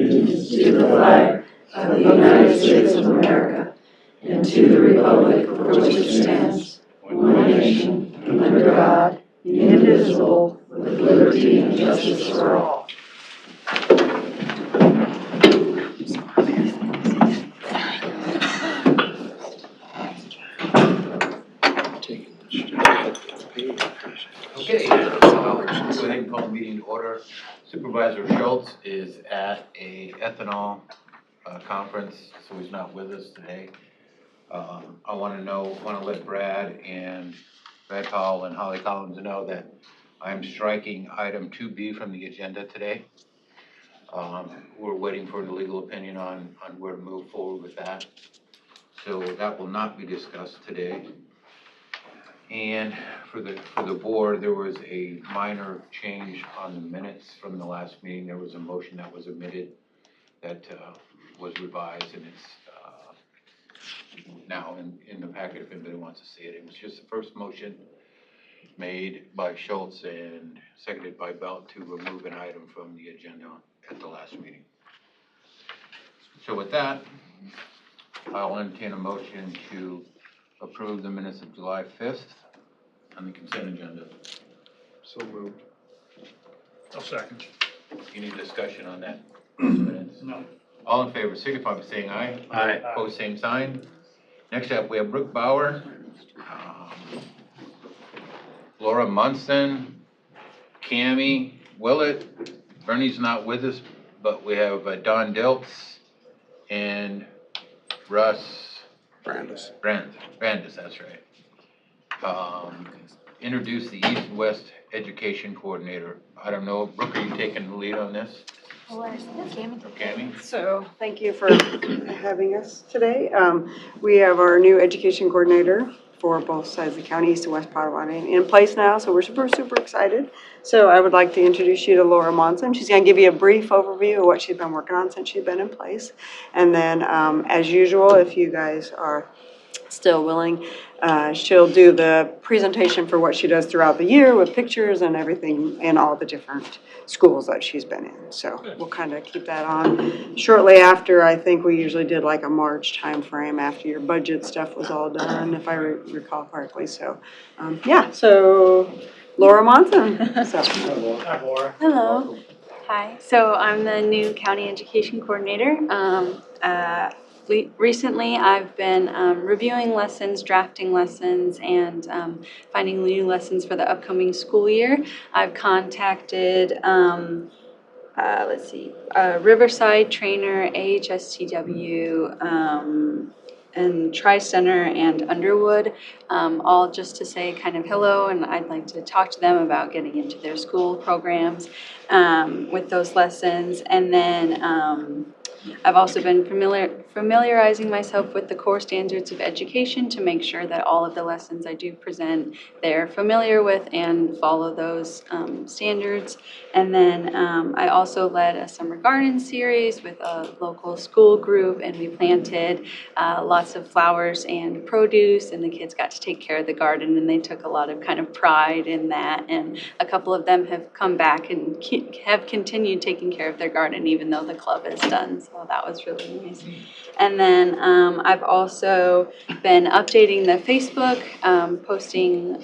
allegiance to the flag of the United States of America and to the republic for which it stands, one nation, under God, indivisible, with liberty and justice for all. Okay, go ahead and call the meeting to order. Supervisor Schultz is at a ethanol conference, so he's not with us today. I want to let Brad Powell and Holly Collins know that I'm striking item 2B from the agenda today. We're waiting for the legal opinion on where to move forward with that. So that will not be discussed today. And for the board, there was a minor change on the minutes from the last meeting. There was a motion that was omitted that was revised, and it's now in the packet if anybody wants to see it. It was just the first motion made by Schultz and seconded by Belt to remove an item from the agenda at the last meeting. So with that, I'll entertain a motion to approve the minutes of July 5th on the consent agenda. So moved. I'll second. Any discussion on that? Minutes? No. All in favor, signify by saying aye. Aye. Opposed, same sign. Next up, we have Brooke Bauer, Laura Munson, Cammie Willett. Bernie's not with us, but we have Don Diltz and Russ Brandis. Brandis, that's right. Introduce the East-West Education Coordinator. I don't know, Brooke, are you taking the lead on this? Cammie? So thank you for having us today. We have our new education coordinator for both sides of the county, East and West Potawatomi, in place now, so we're super excited. So I would like to introduce you to Laura Monson. She's going to give you a brief overview of what she's been working on since she's been in place. And then, as usual, if you guys are still willing, she'll do the presentation for what she does throughout the year with pictures and everything in all the different schools that she's been in. So we'll kind of keep that on shortly after. I think we usually did like a March timeframe after your budget stuff was all done, if I recall correctly. So yeah, so Laura Monson. So. Hi, Laura. Hello. Hi. So I'm the new county education coordinator. Recently, I've been reviewing lessons, drafting lessons, and finding new lessons for the upcoming school year. I've contacted, Riverside Trainer, AHSTW, and Tri-Center and Underwood, all just to say kind of hello, and I'd like to talk to them about getting into their school programs with those lessons. And then I've also been familiarizing myself with the core standards of education to make sure that all of the lessons I do present, they're familiar with and follow those standards. And then I also led a summer garden series with a local school group, and we planted lots of flowers and produce, and the kids got to take care of the garden, and they took a lot of kind of pride in that. And a couple of them have come back and have continued taking care of their garden even though the club is done. So that was really nice. And then I've also been updating the Facebook, posting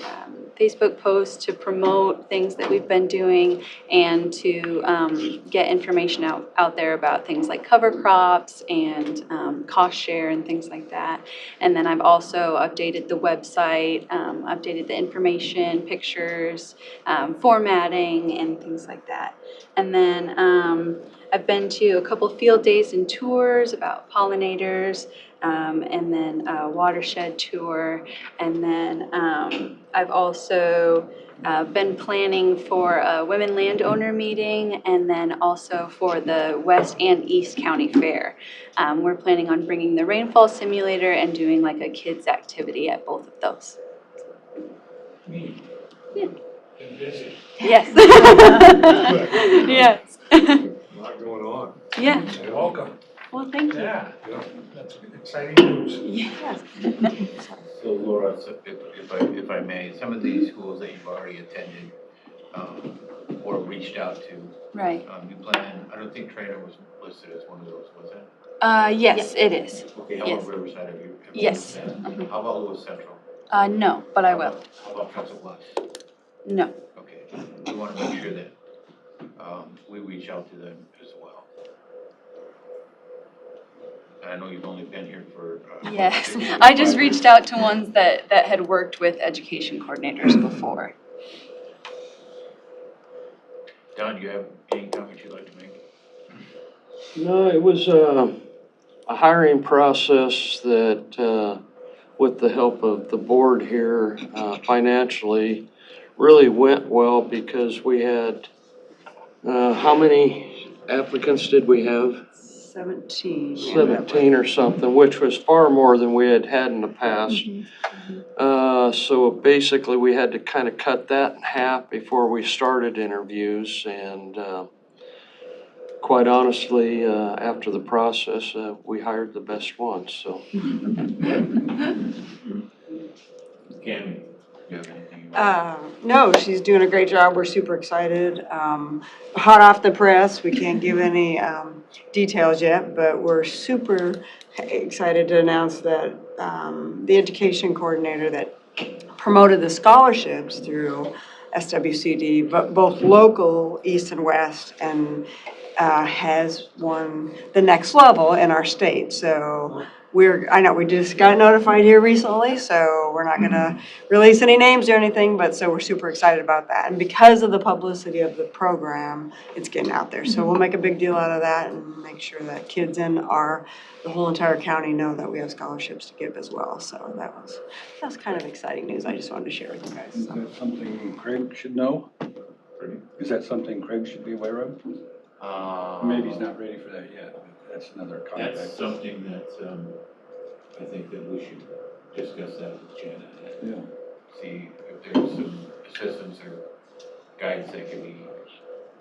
Facebook posts to promote things that we've been doing and to get information out there about things like cover crops and cost share and things like that. And then I've also updated the website, updated the information, pictures, formatting, and things like that. And then I've been to a couple field days and tours about pollinators, and then a watershed tour. And then I've also been planning for a women landowner meeting, and then also for the West and East County Fair. We're planning on bringing the rainfall simulator and doing like a kids activity at both of those. Me. Yeah. Been busy. Yes. Yes. A lot going on. Yeah. You're welcome. Well, thank you. Yeah, that's exciting news. Yes. So Laura, if I may, some of these schools that you've already attended, or reached out to. Right. You plan, I don't think Trainer was listed as one of those, was it? Yes, it is. Okay, how Yes. about Riverside, have you Yes. looked at it? How about Lewis Central? No, but I will. How about Trestle Bluffs? No. Okay, we want to make sure that we reach out to them as well. And I know you've only been here for. Yes, I just reached out to ones that had worked with education coordinators before. Don, do you have any comments you'd like to make? No, it was a hiring process that, with the help of the board here financially, really went well because we had, how many applicants did we have? 17. 17 or something, which was far more than we had had in the past. So basically, we had to kind of cut that in half before we started interviews, and quite honestly, after the process, we hired the best ones, so. Cami, do you have anything? No, she's doing a great job. We're super excited. Hot off the press, we can't give any details yet, but we're super excited to announce that the education coordinator that promoted the scholarships through SWCD, but both local, east and west, and has won the next level in our state. So I know we just got notified here recently, so we're not gonna release any names or anything, but so we're super excited about that. And because of the publicity of the program, it's getting out there. So we'll make a big deal out of that and make sure that kids in the whole entire county know that we have scholarships to give as well. So that's kind of exciting news. I just wanted to share with you guys. Is that something Craig should know? Is that something Craig should be aware of? Maybe he's not ready for that yet, but that's another contact. That's something that, I think that we should discuss that with Janet and Yeah. see if there's some assistance or guidance that can be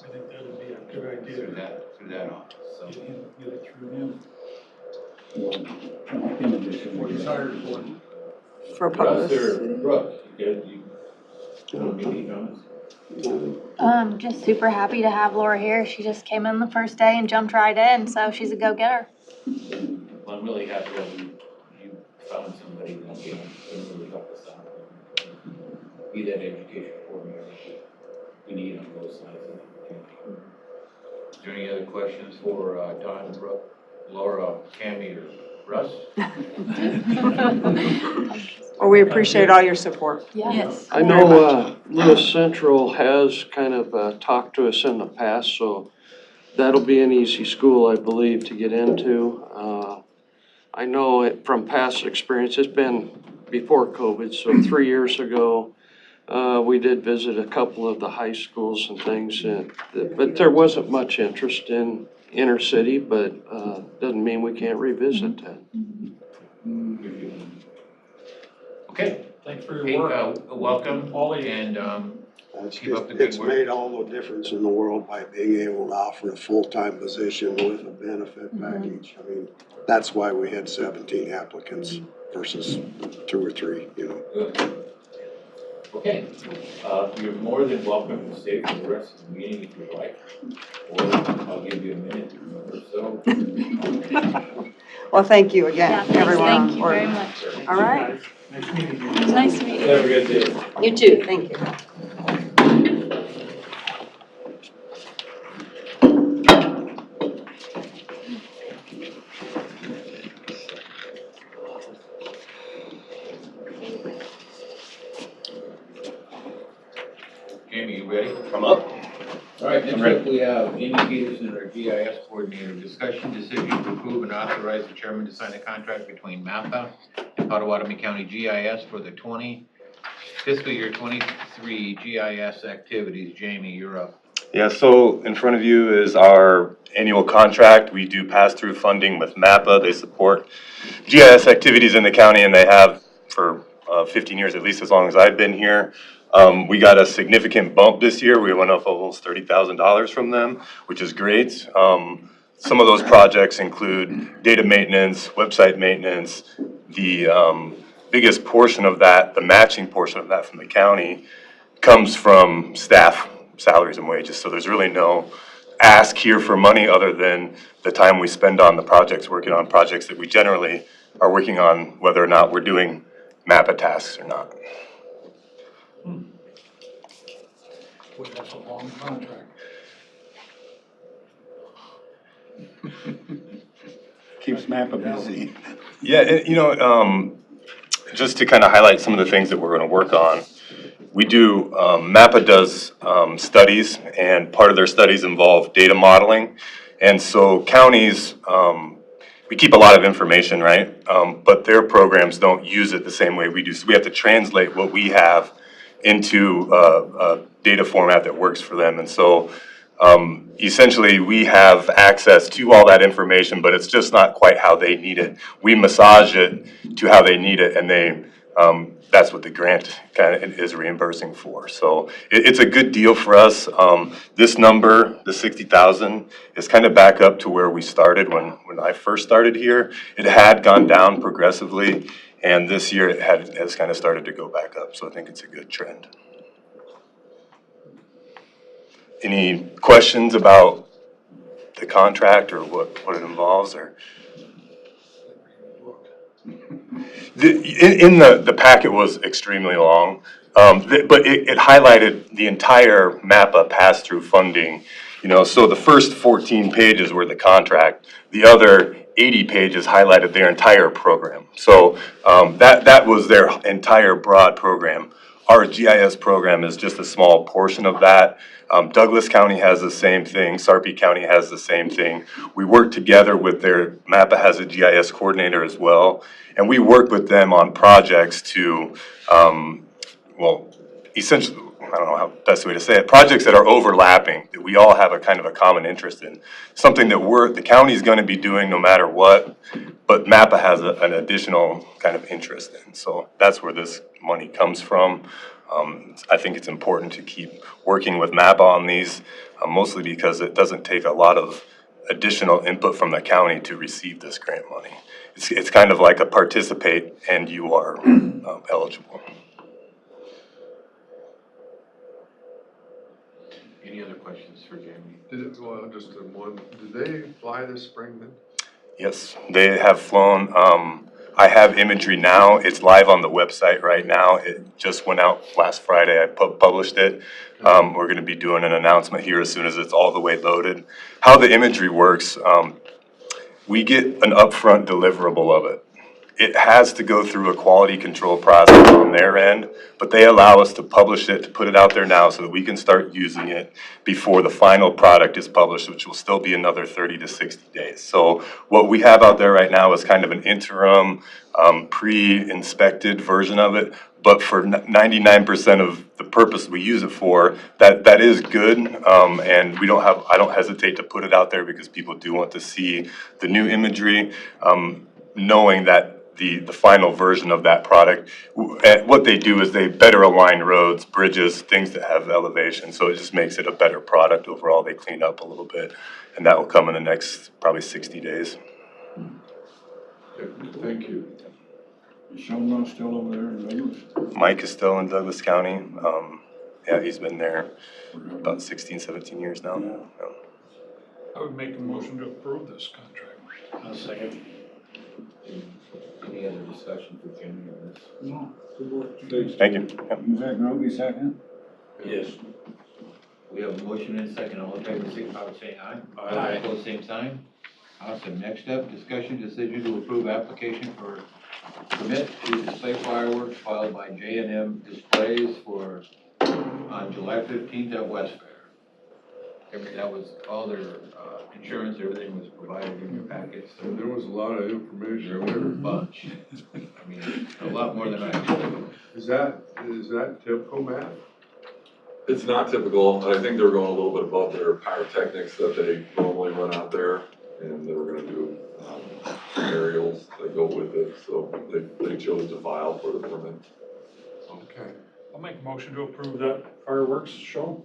I think that would be a good through idea. that office, so. Get it through him. In addition. What he's hired for. For Russ publicity. or Brooke, you want to make any comments? Just super happy to have Laura here. She just came in the first day and jumped right in, so she's a go-getter. Well, I'm really happy that you found somebody that can really help us out. Be that education coordinator we need on both sides of the county. Is there any other questions for Don, Brooke, Laura, Cami, or Russ? Well, we appreciate all your support. Yes. I know Lewis Central has kind of talked to us in the past, so that'll be an easy school, I believe, to get into. I know it from past experience, it's been before COVID, so 3 years ago, we did visit a couple of the high schools and things, but there wasn't much interest in inner city, but doesn't mean we can't revisit that. Okay. Thanks for Hey, your work. welcome, All of you. and It's keep up the good it's work. made all the difference in the world by being able to offer a full-time position with a benefit package. I mean, that's why we had 17 applicants versus 2 or 3, you know. Good. Okay, you're more than welcome to stay for the rest of the meeting if you'd like, or I'll give you a minute or so. Well, thank you Yeah, again, thanks, everyone on thank you board. very much. All right. Nice meeting you. It's nice to meet you. Have a good day. You too. Thank you. Jamie, you ready? Come up. All right, next up we have Amy Peterson, our GIS coordinator. Discussion decision to approve and authorize the chairman to sign a contract between MAPA and Potawatomi County GIS for the fiscal year 23 GIS activities. Jamie, you're up. Yeah, so in front of you is our annual contract. We do pass-through funding with MAPA. They support GIS activities in the county, and they have for 15 years, at least as long as I've been here. We got a significant bump this year. We went up almost $30,000 from them, which is great. Some of those projects include data maintenance, website maintenance. The biggest portion of that, the matching portion of that from the county, comes from staff salaries and wages. So there's really no ask here for money other than the time we spend on the projects, working on projects that we generally are working on, whether or not we're doing MAPA tasks or not. Boy, that's a long contract. Keeps MAPA busy. Yeah, just to kind of highlight some of the things that we're going to work on. We do, MAPA does studies, and part of their studies involve data modeling. And so counties, we keep a lot of information, right? But their programs don't use it the same way we do. So we have to translate what we have into a data format that works for them. And so essentially, we have access to all that information, but it's just not quite how they need it. We massage it to how they need it, and that's what the grant kind of is reimbursing for. So it's a good deal for us. This number, the 60,000, is kind of back up to where we started when I first started here. It had gone down progressively, and this year it has kind of started to go back up. So I think it's a good trend. Any questions about the contract or what it involves, or? The packet was extremely long, but it highlighted the entire MAPA pass-through funding. So the first 14 pages were the contract. The other 80 pages highlighted their entire program. So that was their entire broad program. Our GIS program is just a small portion of that. Douglas County has the same thing. Sarpy County has the same thing. We work together with MAPA has a GIS coordinator as well. And we work with them on projects to, essentially, I don't know how best way to say it, projects that are overlapping, that we all have a kind of a common interest in. Something that the county's gonna be doing no matter what, but MAPA has an additional kind of interest in. So that's where this money comes from. I think it's important to keep working with MAPA on these, mostly because it doesn't take a lot of additional input from the county to receive this grant money. It's kind of like a participate and you are eligible. Any other questions for Jamie? Just one, did they fly this spring then? Yes, they have flown. I have imagery now. It's live on the website right now. It just went out last Friday. I published it. We're going to be doing an announcement here as soon as it's all the way loaded. How the imagery works, we get an upfront deliverable of it. It has to go through a quality control process on their end, but they allow us to publish it, to put it out there now so that we can start using it before the final product is published, which will still be another 30 to 60 days. So what we have out there right now is kind of an interim, pre-inspected version of it, but for 99% of the purpose we use it for, that is good, and I don't hesitate to put it out there because people do want to see the new imagery, knowing that the final version of that product, what they do is they better align roads, bridges, things that have elevation, so it just makes it a better product overall. They clean up a little bit, and that will come in the next probably 60 days. Thank you. Is Sean still over there in Douglas? Mike is still in Douglas County. Yeah, he's been there about 16, 17 years now. Yeah. I would make a motion to approve this contract. I'll second. Any other discussion for Jamie on this? No. Thank you. Yep. Was that Groby second? Yes. We have a motion and a second. All in favor, signify by saying aye. Aye. Opposed, same sign. Awesome. Next up, discussion decision to approve application for permit to display fireworks filed by J&M Displays on July 15th at West Fair. That was all their insurance, everything was provided in your packets. So There was a lot of information there was a there. bunch. I mean, a lot more than I expected. Is that typical, Matt? It's not typical, and I think they're going a little bit above their pyrotechnics that they normally run out there, and they were gonna do aerials that go with it, so they chose to file for the permit. Okay. I'll make a motion to approve that fireworks show.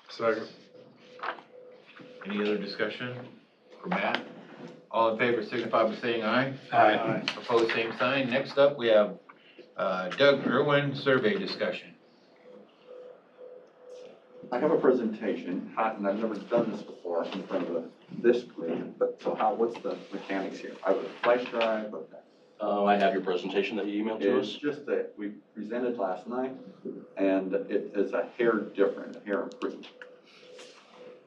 Second. Any other discussion for Matt? All in favor, signify by saying aye. Aye. Opposed, same sign. Next up, we have Doug Irwin survey discussion. I have a presentation, and I've never done this before in front of this screen, but so what's the mechanics here? I have a flash drive, okay. I have your presentation that you emailed to It's us. just that we presented last night, and it is a hair different, a hair improved.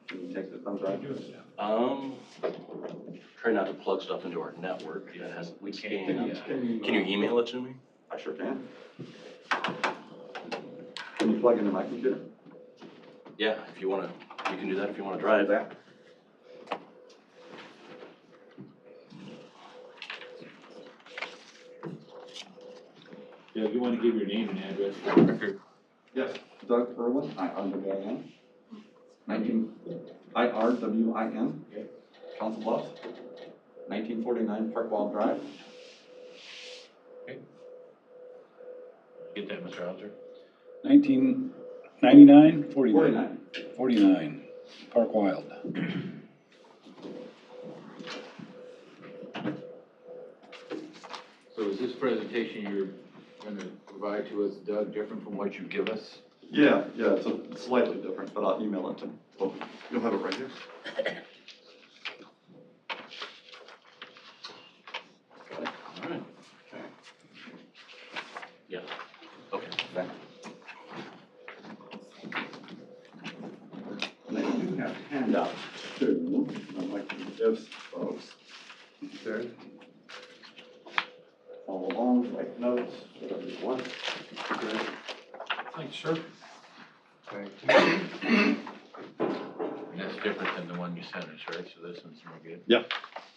Can you take the thumb drive? Try not to plug stuff into our network. Yeah, it has, we Can can. Can Can you email it to me? I sure can. Can you plug into my computer? Yeah, if you wanna, you can do that if you wanna try it. That? Yeah, if you want to give your name and address for the record. Yes, Doug Irwin, I-R-W-I-N. 19, I-R-W-I-N, Council Bluffs, 1949 Parkwall Drive. Get that, Mr. Hauser? 1999, 49. 49, Park Wild. So is this presentation you're gonna provide to us, Doug, different from what you give us? Yeah, it's slightly different, but I'll email it to, well, you'll have it right here. Got it? All right. Okay. Yeah. Okay. Okay. And I do have handouts too, I'd like to give folks. Okay. Follow along, write notes, whatever you want. Okay. Thanks, sir. Thank you. And that's different than the one you sent us, right? So this one's more good. Yeah,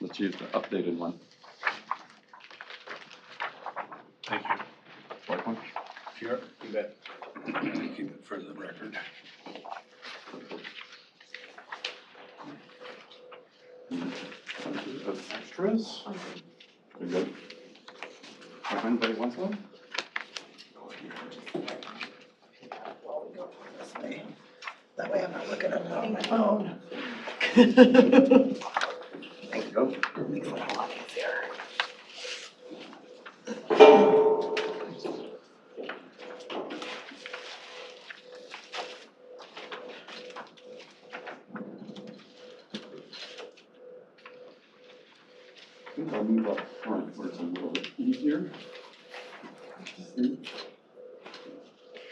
let's use the updated one. Thank you. Like one? Sure, you bet. Keep it for the record. Of extras. Very good. If anybody wants one? That way I'm not looking at it on my phone. There you go. Makes it a lot easier. I think I'll move up front where it's a little bit easier. See?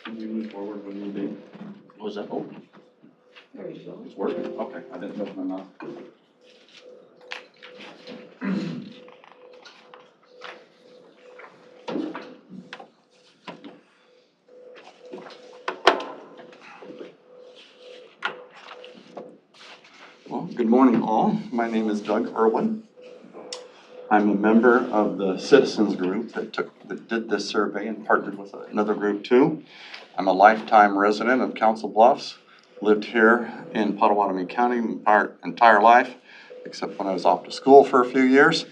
Can you move forward when you need? What was that? Oh, There you go. it's working. Okay, I didn't know my mouth. Well, good morning all. My name is Doug Irwin. I'm a member of the citizens group that did this survey and partnered with another group too. I'm a lifetime resident of Council Bluffs, lived here in Potawatomi County my entire life, except when I was off to school for a few years,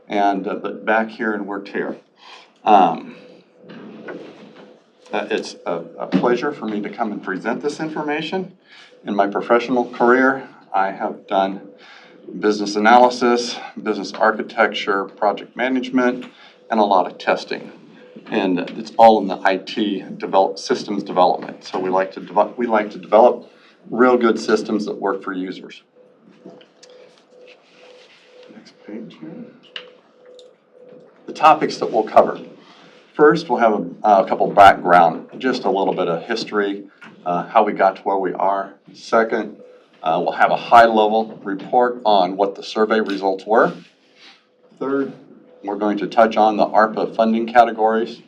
and but back here and worked here. It's a pleasure for me to come and present this information. In my professional career, I have done business analysis, business architecture, project management, and a lot of testing. And it's all in the IT systems development. So we like to develop real good systems that work for users. Next page here. The topics that we'll cover. First, we'll have a couple background, just a little bit of history, how we got to where we are. Second, we'll have a high-level report on what the survey results were. Third, we're going to touch on the ARPA funding categories.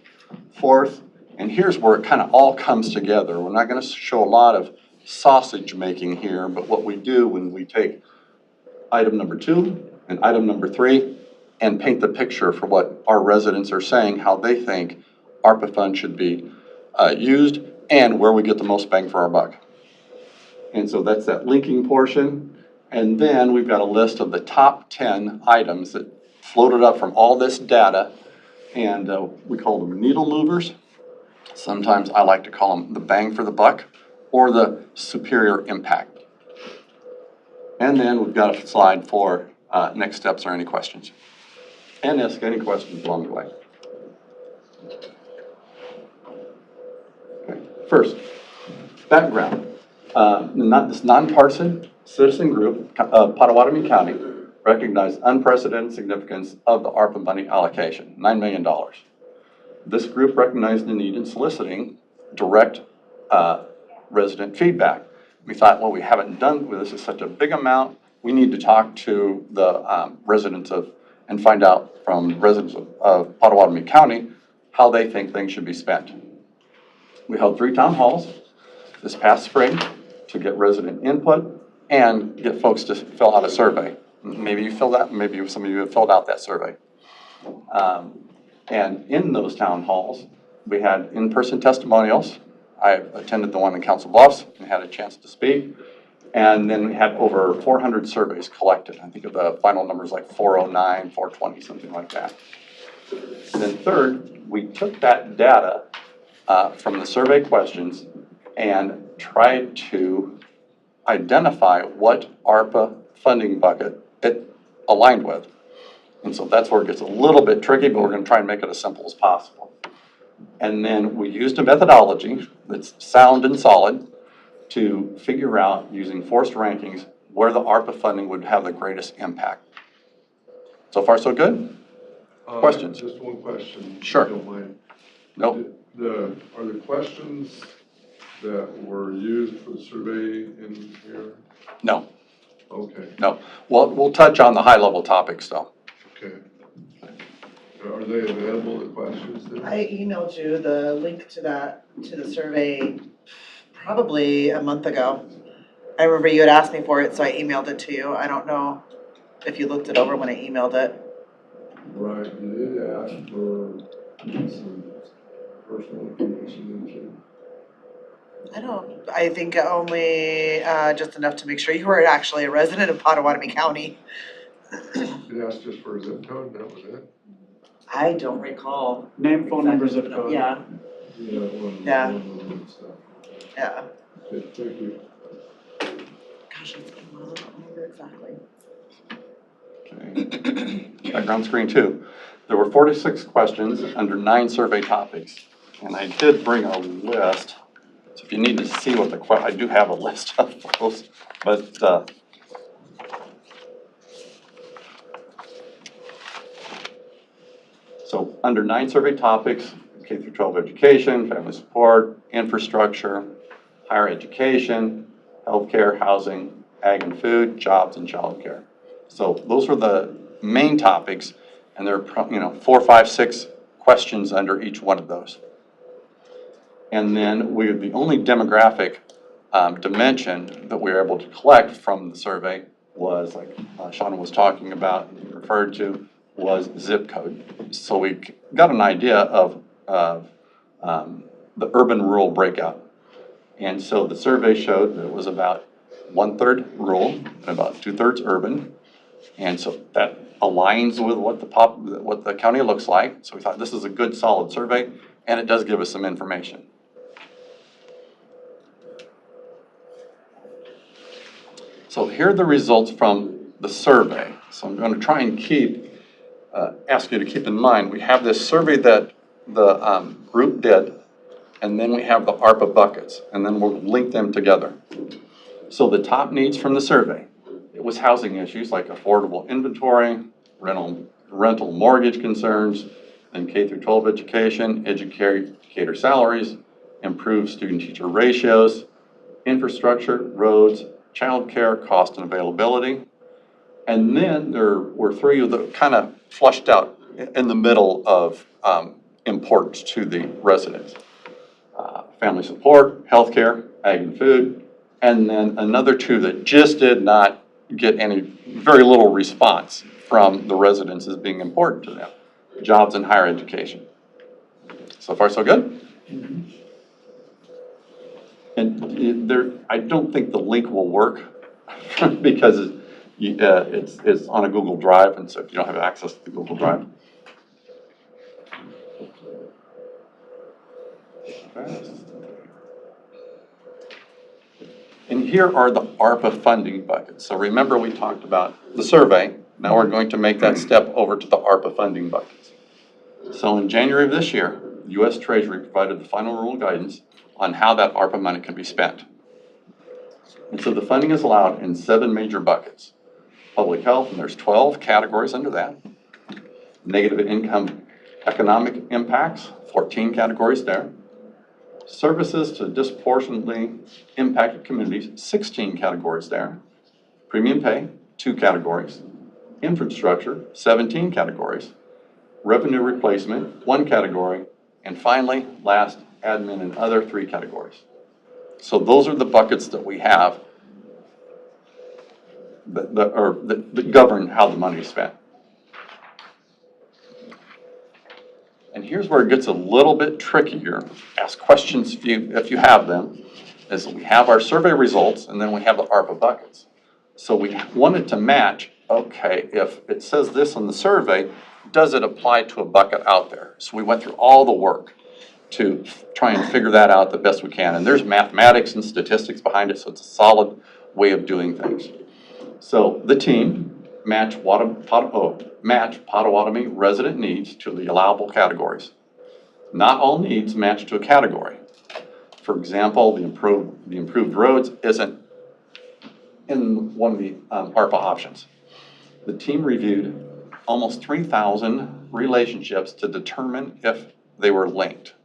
Fourth, and here's where it kind of all comes together. We're not going to show a lot of sausage making here, but what we do when we take item number 2 and item number 3 and paint the picture for what our residents are saying, how they think ARPA funds should be used and where we get the most bang for our buck. And so that's that linking portion. And then we've got a list of the top 10 items that floated up from all this data, and we call them needle movers. Sometimes I like to call them the bang for the buck or the superior impact. And then we've got a slide for next steps or any questions. And ask any questions along the way. Okay. First, background. This nonpartisan citizen group of Potawatomi County recognized unprecedented significance of the ARPA money allocation, $9 million. This group recognized the need in soliciting direct resident feedback. We thought, well, we haven't done with this, is such a big amount. We need to talk to the residents and find out from residents of Potawatomi County how they think things should be spent. We held 3 town halls this past spring to get resident input and get folks to fill out a survey. Maybe you filled out, maybe some of you have filled out that survey. And in those town halls, we had in-person testimonials. I attended the one in Council Bluffs and had a chance to speak. And then we had over 400 surveys collected. I think the final number is like 409, 420, something like that. And then third, we took that data from the survey questions and tried to identify what ARPA funding bucket it aligned with. And so that's where it gets a little bit tricky, but we're going to try and make it as simple as possible. And then we used a methodology that's sound and solid to figure out, using forced rankings, where the ARPA funding would have the greatest impact. So far, so good? Questions? Just one question. Sure. If you don't mind. Nope. Are the questions that were used for the survey in here? No. Okay. No. Well, we'll touch on the high-level topics, though. Okay. Are they available, the questions then? I emailed you the link to the survey probably a month ago. I remember you had asked me for it, so I emailed it to you. I don't know if you looked it over when I emailed it. Right, you did ask for some personal information, I think only just enough to make sure you were actually a resident of Potawatomi County. You asked just for a zip code, that was it? I don't recall. Name, phone number, zip code. Yeah, Yeah. Yeah. One stuff. yeah. Okay, thank you. Gosh, it's been a while, I don't remember exactly. Okay. Background screen 2. There were 46 questions under 9 survey topics. And I did bring a list. So if you need to see what I do have a list of those. But so under 9 survey topics, K through 12 education, family support, infrastructure, higher education, healthcare, housing, ag and food, jobs, and childcare. So those were the main topics, and there are 4, 5, 6 questions under each one of those. And then the only demographic dimension that we were able to collect from the survey was, like Shauna was talking about, referred to, was zip code. So we got an idea of the urban-rural breakout. And so the survey showed that it was about 1/3 rural and about 2/3 urban. And so that aligns with what the county looks like. So we thought this is a good, solid survey, and it does give us some information. So here are the results from the survey. So I'm going to try and ask you to keep in mind, we have this survey that the group did, and then we have the ARPA buckets, and then we'll link them together. So the top needs from the survey, it was housing issues like affordable inventory, rental mortgage concerns, then K through 12 education, educator salaries, improved student-teacher ratios, infrastructure, roads, childcare, cost and availability. And then there were 3 that kind of flushed out in the middle of importance to the residents. Family support, healthcare, ag and food, and then another 2 that just did not get very little response from the residents as being important to them. Jobs and higher education. So far, so good? Mm-hmm. And I don't think the link will work because it's on a Google Drive, and so if you don't have access to the Google Drive. And here are the ARPA funding buckets. So remember we talked about the survey. Now we're going to make that step over to the ARPA funding buckets. So in January of this year, the U.S. Treasury provided the final rule guidance on how that ARPA money can be spent. And so the funding is allowed in 7 major buckets. Public health, and there's 12 categories under that. Negative income economic impacts, 14 categories there. Services to disproportionately impacted communities, 16 categories there. Premium pay, 2 categories. Infrastructure, 17 categories. Revenue replacement, 1 category. And finally, last, admin and other, 3 categories. So those are the buckets that we have that govern how the money is spent. And here's where it gets a little bit trickier. Ask questions if you have them. Is we have our survey results and then we have the ARPA buckets. So we wanted to match, okay, if it says this on the survey, does it apply to a bucket out there? So we went through all the work to try and figure that out the best we can. And there's mathematics and statistics behind it, so it's a solid way of doing things. So the team match Potawatomi resident needs to the allowable categories. Not all needs match to a category. For example, the improved roads isn't in one of the ARPA options. The team reviewed almost 3,000 relationships to determine if they were linked.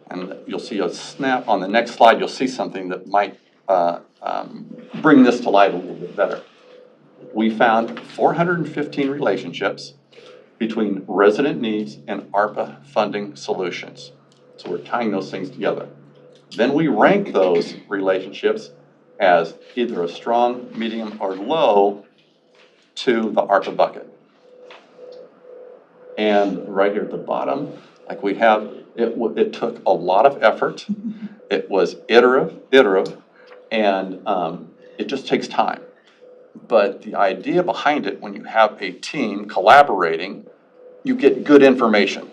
And you'll see a snap on the next slide. You'll see something that might bring this to light a little bit better. We found 415 relationships between resident needs and ARPA funding solutions. So we're tying those things together. Then we rank those relationships as either a strong, medium, or low to the ARPA bucket. And right here at the bottom, like we have, it took a lot of effort. It was iterative, and it just takes time. But the idea behind it, when you have a team collaborating, you get good information.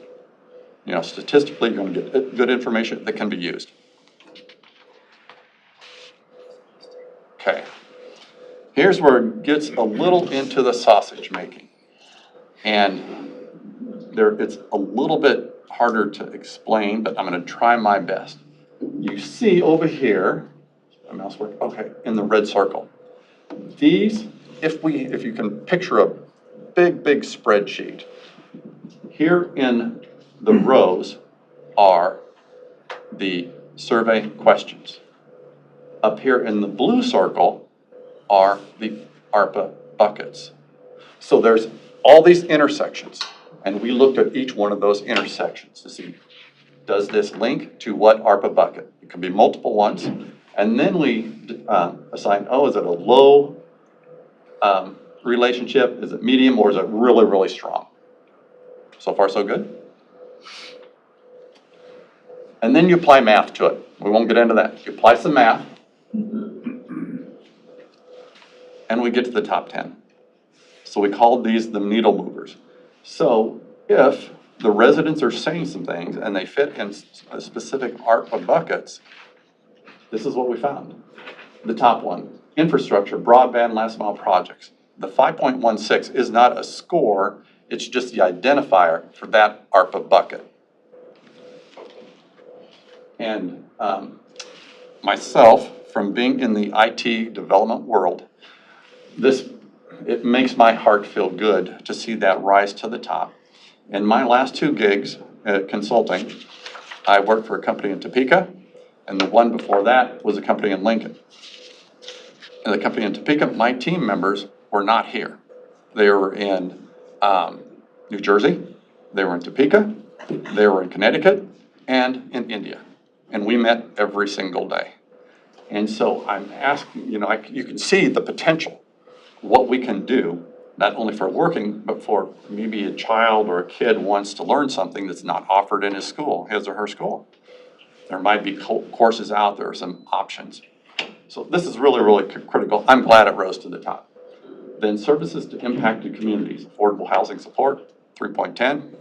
You know, statistically, you're going to get good information that can be used. Okay. Here's where it gets a little into the sausage making. And it's a little bit harder to explain, but I'm going to try my best. You see over here, my mouse work, okay, in the red circle. These, if you can picture a big spreadsheet, here in the rows are the survey questions. Up here in the blue circle are the ARPA buckets. So there's all these intersections, and we looked at each one of those intersections to see, does this link to what ARPA bucket? It can be multiple ones. And then we assign, is it a low relationship? Is it medium, or is it really strong? So far, so good? And then you apply math to it. We won't get into that. You apply some math, and we get to the top 10. So we called these the needle movers. So if the residents are saying some things and they fit in specific ARPA buckets, this is what we found. The top one, infrastructure, broadband, last mile projects. The 5.16 is not a score, it's just the identifier for that ARPA bucket. And myself, from being in the IT development world, it makes my heart feel good to see that rise to the top. In my last 2 gigs consulting, I worked for a company in Topeka, and the one before that was a company in Lincoln. And the company in Topeka, my team members were not here. They were in New Jersey, they were in Topeka, they were in Connecticut, and in India. And we met every single day. And so I'm asking, you can see the potential, what we can do, not only for working, but for maybe a child or a kid wants to learn something that's not offered in his or her school. There might be courses out there, some options. So this is really critical. I'm glad it rose to the top. Then services to impacted communities, affordable housing support, 3.10,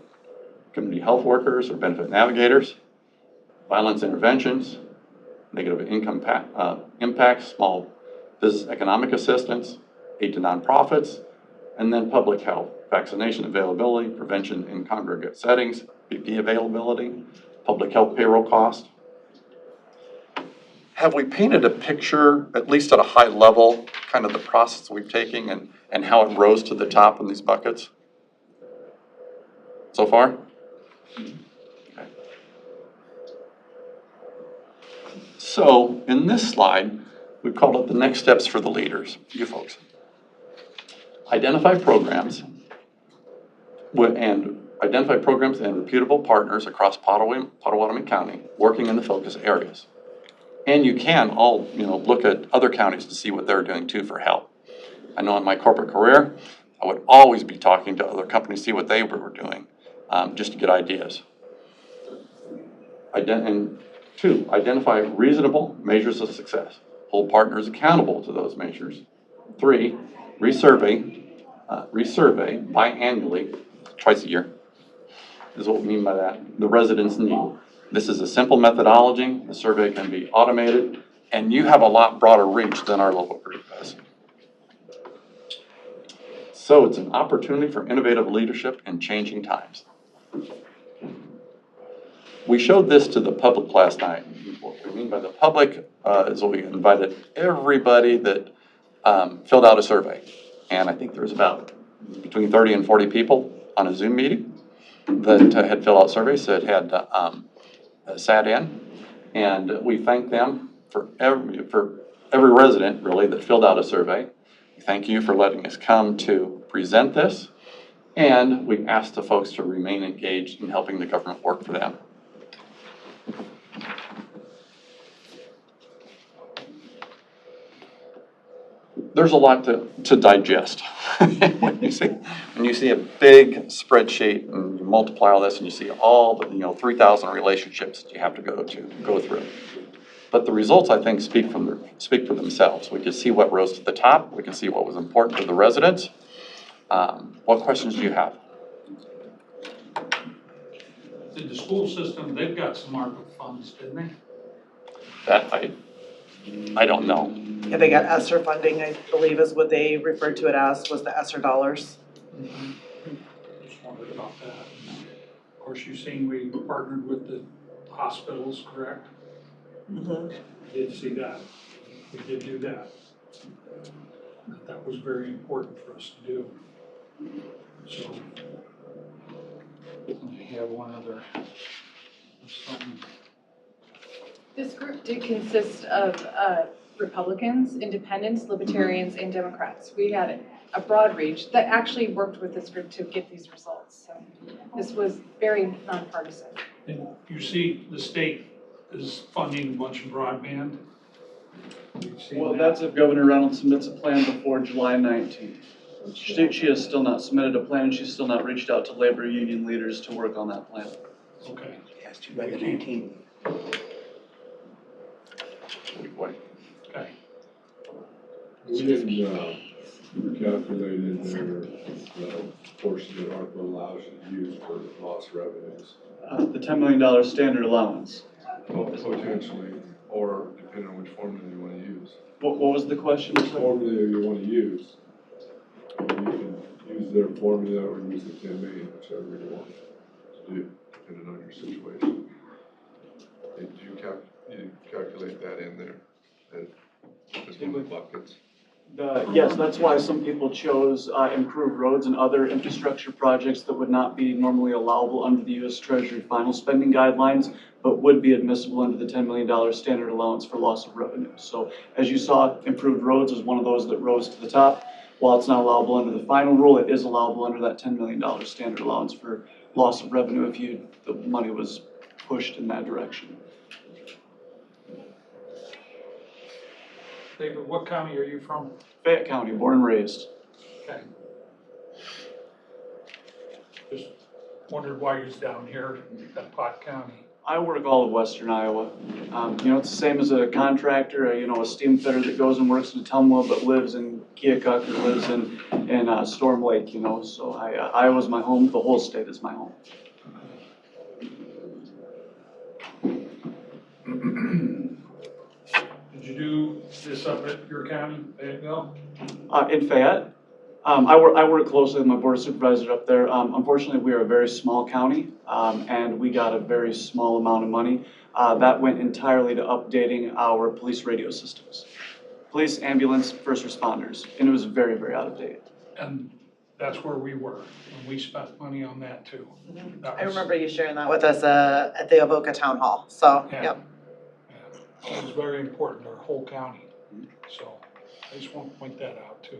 community health workers or benefit navigators, violence interventions, negative income impacts, small business economic assistance, aid to nonprofits, and then public health, vaccination availability, prevention in congregate settings, BP availability, public health payroll cost. have we painted a picture, at least at a high level, kind of the process we've taken and how it rose to the top in these buckets so far? Okay. So in this slide, we've called it the next steps for the leaders, you folks. Identify programs and reputable partners across Potawatomi County working in the focus areas. And you can all, look at other counties to see what they're doing too for help. I know in my corporate career, I would always be talking to other companies, see what they were doing, just to get ideas. And two, identify reasonable measures of success. Hold partners accountable to those measures. Three, resurvey biannually, twice a year, is what we mean by that, the residents' need. This is a simple methodology. The survey can be automated, and you have a lot broader reach than our local group does. So it's an opportunity for innovative leadership in changing times. We showed this to the public last night. What we mean by the public is we invited everybody that filled out a survey. And I think there was about between 30 and 40 people on a Zoom meeting that had filled out surveys that had sat in. And we thank them for every resident, really, that filled out a survey. Thank you for letting us come to present this. And we asked the folks to remain engaged in helping the government work for them. There's a lot to digest. when you see a big spreadsheet and you multiply all this and you see all the 3,000 relationships that you have to go through. But the results, I think, speak for themselves. We can see what rose to the top. We can see what was important to the residents. What questions do you have? Did the school system, they've got some ARPA funds, didn't they? That I don't know. Yeah, they got ESSER funding, I believe is what they referred to it as, was the ESSER dollars. Just wondered about that. Of course, you've seen we partnered with the hospitals, correct? Mm-hmm. Did see that. We did do that. That was very important for us to do. So, we have one other, something. This group did consist of Republicans, Independents, Libertarians, and Democrats. We had a broad reach that actually worked with this group to get these results. So this was very nonpartisan. And you see the state is funding a bunch of broadband. Well, that's if Governor Reynolds submits a plan before July 19th. She has still not submitted a plan, and she's still not reached out to labor union leaders to work on that plan. Okay. Has to by the 19th. Okay. We didn't calculate in there the portion that ARPA allows you to use for lost revenues. The $10 million standard allowance. Potentially, or depending on which formula you want to use. What was the question? Which formula you want to use. You can use their formula or use the 10 million, whichever you want to do, depending on your situation. Did you calculate that in there? As one of the buckets? Yes, that's why some people chose improved roads and other infrastructure projects that would not be normally allowable under the U.S. Treasury final spending guidelines, but would be admissible under the $10 million standard allowance for loss of revenue. So as you saw, improved roads is one of those that rose to the top. While it's not allowable under the final rule, it is allowable under that $10 million standard allowance for loss of revenue if the money was pushed in that direction. David, what county are you from? Fayette County, born and raised. Okay. Just wondered why you're down here at Pot County. I work all of western Iowa. It's the same as a contractor, a steam fitter that goes and works in Tumwa but lives in Keokuk or lives in Storm Lake, So Iowa's my home, the whole state is my home. Did you do this up at your county, Fayetteville? In Fayette. I work closely with my board of supervisors up there. Unfortunately, we are a very small county, and we got a very small amount of money. That went entirely to updating our police radio systems. Police, ambulance, first responders, and it was very, very out of date. And that's where we were, and we spent money on that too. That I was- remember you sharing that with us at the Avoca Town Hall, so, Yeah. yep. It was very important, our whole county, so I just want to point that out too.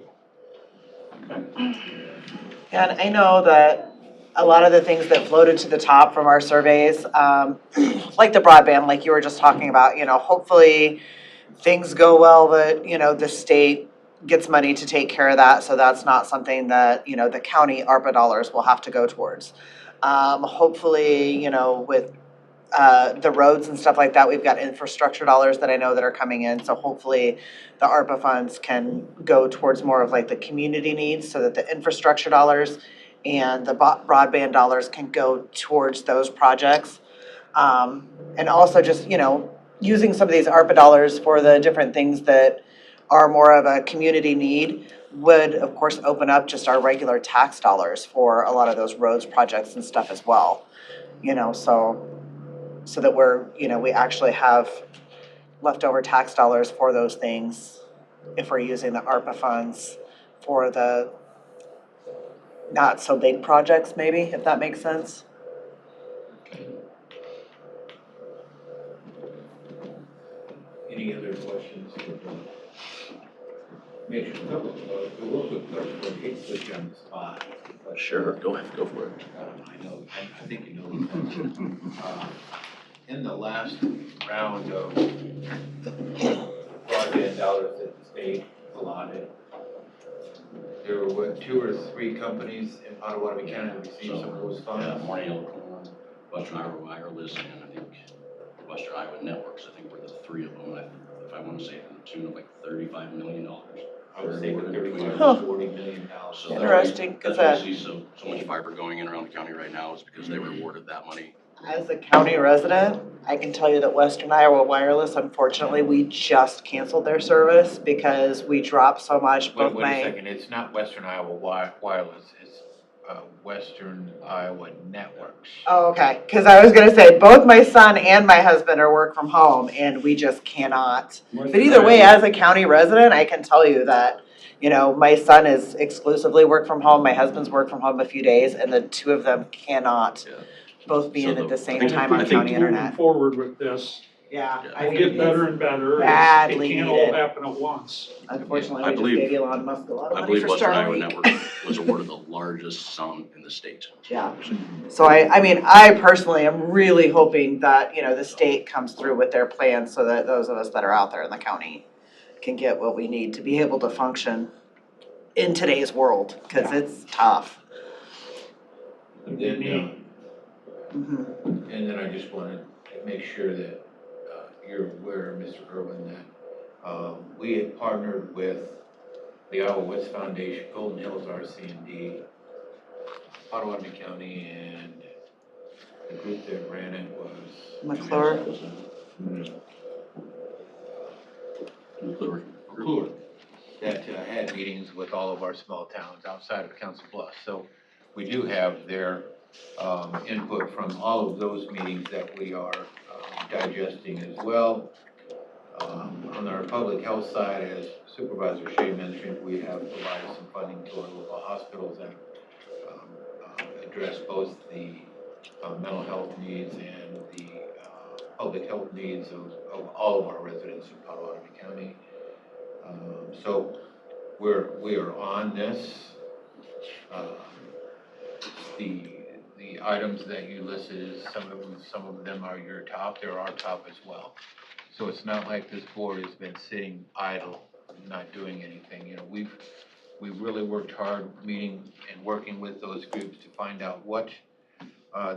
And I know that a lot of the things that floated to the top from our surveys, like the broadband, like you were just talking about, hopefully things go well, that, the state gets money to take care of that, so that's not something that, the county ARPA dollars will have to go towards. Hopefully, with the roads and stuff like that, we've got infrastructure dollars that I know that are coming in, so hopefully the ARPA funds can go towards more of like the community needs, so that the infrastructure dollars and the broadband dollars can go towards those projects. And also just, using some of these ARPA dollars for the different things that are more of a community need would, of course, open up just our regular tax dollars for a lot of those roads projects and stuff as well. So that we actually have leftover tax dollars for those things if we're using the ARPA funds for the not so big projects, maybe, if that makes sense. Any other questions? Major, a couple, a little quick question, I hate to put you on the spot. but, Sure, go ahead, go for it. I know, I think you know this. In the last round of broadband dollars that the state allotted, there were what, 2 or 3 companies in Potawatomi County that received some of those funds? Morning, Western Iowa Wireless, and I think Western Iowa Networks, I think were the 3 of them, if I want to say to the tune of like $35 million. I was thinking $35 Huh. to $40 million. So that's Interesting, why- 'cause that's why you see so much fiber going in around the county right now is because they were awarded that money. As a county resident, I can tell you that Western Iowa Wireless, unfortunately, we just canceled their service because we dropped so much. Wait a second, it's not Western Iowa Wireless, it's Western Iowa Networks. Oh, okay, because I was gonna say, both my son and my husband are work from home, and we just cannot. But either way, as a county resident, I can tell you that, my son is exclusively work from home, my husband's work from home a few days, and the two of them cannot both be in at the same time on county Moving internet. forward with this, Yeah. I we'll mean, get better it's and better. badly It can't needed. all happen at once. Unfortunately, I we just believe- gave Elon Musk a lot of I money believe for Western Iowa Starlink. Network was awarded the largest sum in the state. Yeah. So I personally am really hoping that, the state comes through with their plans so that those of us that are out there in the county can get what we need to be able to function in today's world, because it's tough. And then, Mhm. and then I just wanted to make sure that you're aware, Mr. Irwin, that we had partnered with the Iowa West Foundation, Golden Hills RC&D, Potawatomi County, and the group that ran it was McClure. McClure, that had meetings with all of our small towns outside of Council Bluffs. So we do have their input from all of those meetings that we are digesting as well. On our public health side, as Supervisor Shea mentioned, we have provided some funding to our local hospitals that address both the mental health needs and the public health needs of all of our residents in Potawatomi County. So we are on this. The items that you listed, some of them are your top, they're our top as well. So it's not like this board has been sitting idle, not doing anything. We've really worked hard meeting and working with those groups to find out what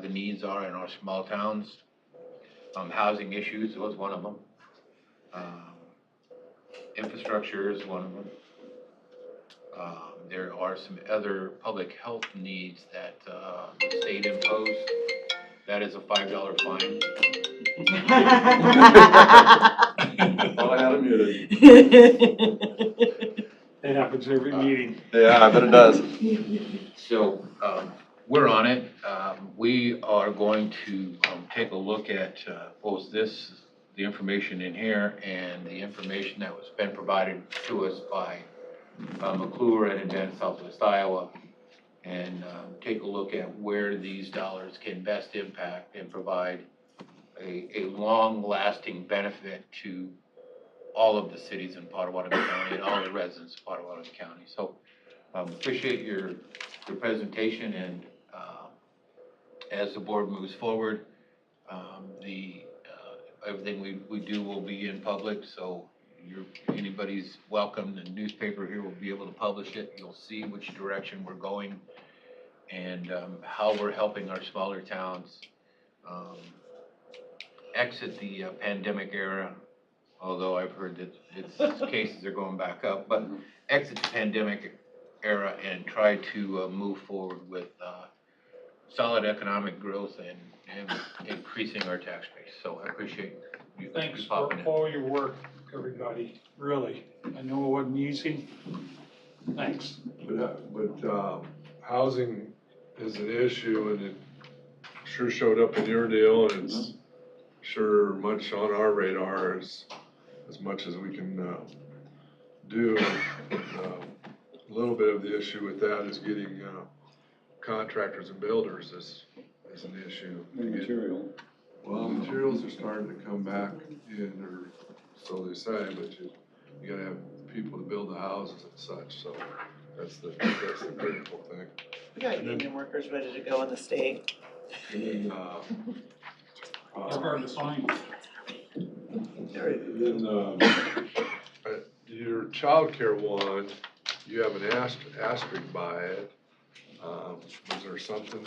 the needs are in our small towns. Housing issues was one of them. Infrastructure is one of them. There are some other public health needs that the state imposed. That is a $5 fine. Thought I had it muted. It happens every meeting. Yeah, I bet it does. So we're on it. We are going to take a look at both the information in here and the information that was been provided to us by McClure and Advanced Southwest Iowa, and take a look at where these dollars can best impact and provide a long-lasting benefit to all of the cities in Potawatomi County and all the residents of Potawatomi County. So appreciate your presentation, and as the board moves forward, everything we do will be in public, so anybody's welcome. The newspaper here will be able to publish it. You'll see which direction we're going and how we're helping our smaller towns exit the pandemic era, although I've heard that its cases are going back up, but exit the pandemic era and try to move forward with solid economic growth and increasing our tax base. So I appreciate you Thanks for popping in. all your work, everybody, really. I know it wasn't easy. Thanks. But housing is an issue, and it sure showed up in your deal, and it's sure much on our radar as much as we can do. A little bit of the issue with that is getting contractors and builders is an issue. Material. Well, materials are starting to come back in, or so they say, but you gotta have people to build the houses and such, so that's the critical thing. We got union workers ready to go in the state. And then, They're hard to find. your childcare one, you have an asterisk by it. Was there something,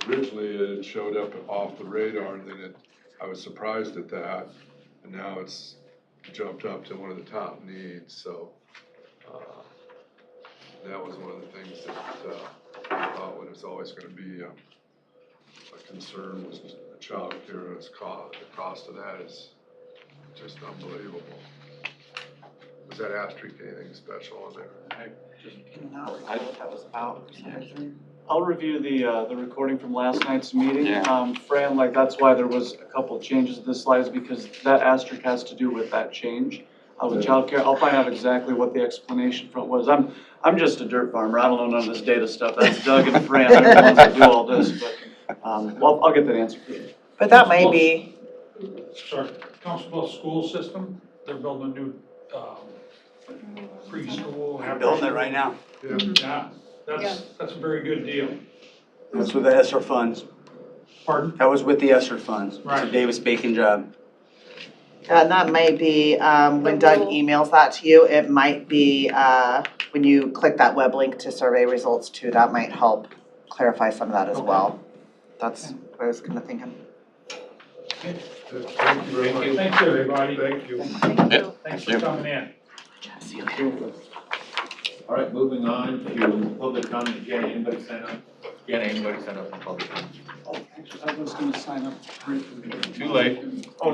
originally it showed up off the radar, and then I was surprised at that, and now it's jumped up to one of the top needs, so that was one of the things that I thought was always gonna be a concern, was the childcare. The cost of that is just unbelievable. Was that asterisk anything special on there? I cannot recall what that was about. I'll review the recording from last night's meeting. Yeah. Fran, like, that's why there was a couple of changes to the slides, because that asterisk has to do with that change. With childcare, I'll find out exactly what the explanation for it was. I'm just a dirt farmer. I don't know none of this data stuff. That's Doug and Fran. They're the ones that do all this, but, well, I'll get that answer for you. But that may be. Sorry, Council School System, they're building a new preschool. Building it right now. Yeah, that's a very good deal. That's with the ESSER funds. Pardon? That was with the ESSER funds. It's a Right. Davis-Bacon job. And that may be, when Doug emails that to you, it might be, when you click that web link to survey results too, that might help clarify some of that as well. That's what I was kind of thinking. Thank you very much. Thanks, everybody. Thank you. Thanks for coming in. All right, moving on to public comment. Jenna, anybody sign up? Jenna, anybody sign up for public comment? Oh, actually, I was gonna sign up briefly. Too late. Oh,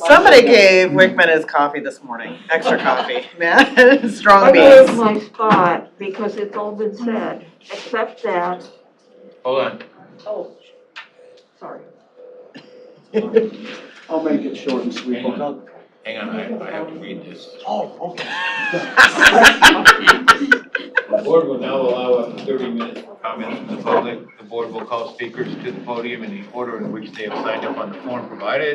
Somebody gave Wickman his coffee this morning, extra coffee, man, strong I gave beans. my spot because it's all been said, except that, Hold on. oh, sorry. I'll make it short and sweet. Hang on, I have to read this. Oh, okay. The board will now allow up to 30 minutes for comments from the public. The board will call speakers to the podium in the order in which they have signed up on the form provided.